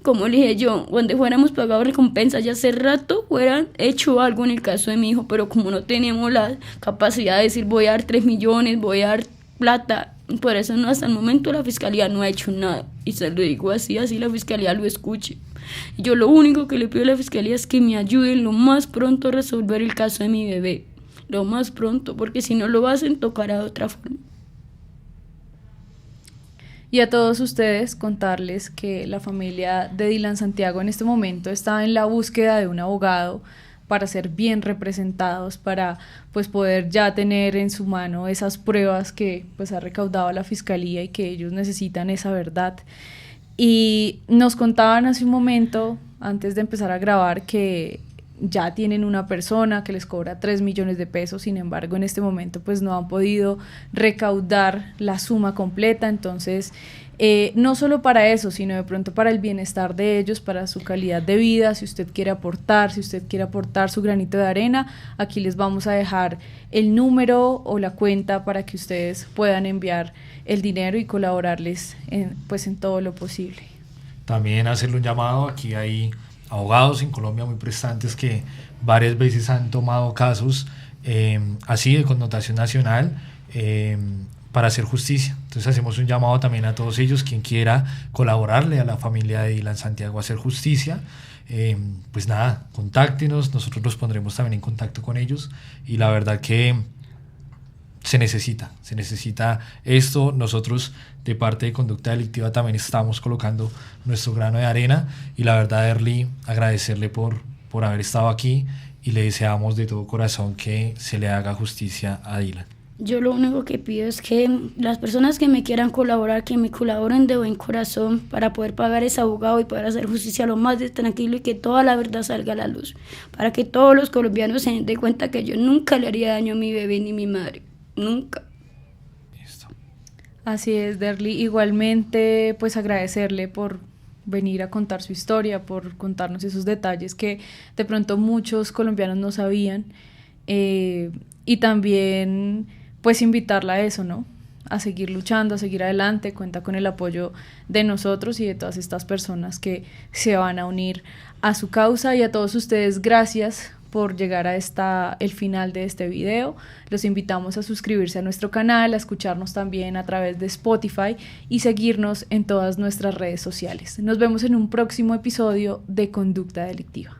como le dije yo, donde fuéramos pagados recompensa, ya hace rato hubieran hecho algo en el caso de mi hijo, pero como no tenemos la capacidad de decir voy a dar 3 millones, voy a dar plata, por eso no, hasta el momento la fiscalía no ha hecho nada. Y se lo digo así la fiscalía lo escuche. Yo lo único que le pido a la fiscalía es que me ayuden lo más pronto a resolver el caso de mi bebé. Lo más pronto, porque si no lo hacen, tocará de otra forma. Y a todos ustedes contarles que la familia de Dylan Santiago en este momento está en la búsqueda de un abogado para ser bien representados, para pues poder ya tener en su mano esas pruebas que pues ha recaudado la fiscalía y que ellos necesitan esa verdad. Y nos contaban hace un momento, antes de empezar a grabar, que ya tienen una persona que les cobra 3 millones de pesos, sin embargo en este momento pues no han podido recaudar la suma completa, entonces no solo para eso, sino de pronto para el bienestar de ellos, para su calidad de vida, si usted quiere aportar su granito de arena, aquí les vamos a dejar el número o la cuenta para que ustedes puedan enviar el dinero y colaborarles en todo lo posible. También hacerle un llamado, aquí hay abogados en Colombia muy prestantes que varias veces han tomado casos así de connotación nacional para hacer justicia. Entonces hacemos un llamado también a todos ellos, quien quiera colaborarle a la familia de Dylan Santiago a hacer justicia, pues nada, contáctenos, nosotros los pondremos también en contacto con ellos, y la verdad que se necesita esto. Nosotros de parte de Conducta Delictiva también estamos colocando nuestro grano de arena, y la verdad, Derly, agradecerle por haber estado aquí, y le deseamos de todo corazón que se le haga justicia a Dylan. Yo lo único que pido es que las personas que me quieran colaborar, que me colaboren de buen corazón para poder pagar ese abogado y poder hacer justicia lo más tranquilo, y que toda la verdad salga a la luz, para que todos los colombianos se den cuenta que yo nunca le haría daño a mi bebé ni a mi madre, nunca. Listo. Así es, Derly, igualmente pues agradecerle por venir a contar su historia, por contarnos esos detalles que de pronto muchos colombianos no sabían, y también pues invitarla a eso, ¿no? A seguir luchando, a seguir adelante. Cuenta con el apoyo de nosotros y de todas estas personas que se van a unir a su causa. Y a todos ustedes, gracias por llegar a el final de este video. Los invitamos a suscribirse a nuestro canal, a escucharnos también a través de Spotify y seguirnos en todas nuestras redes sociales. Nos vemos en un próximo episodio de Conducta Delictiva.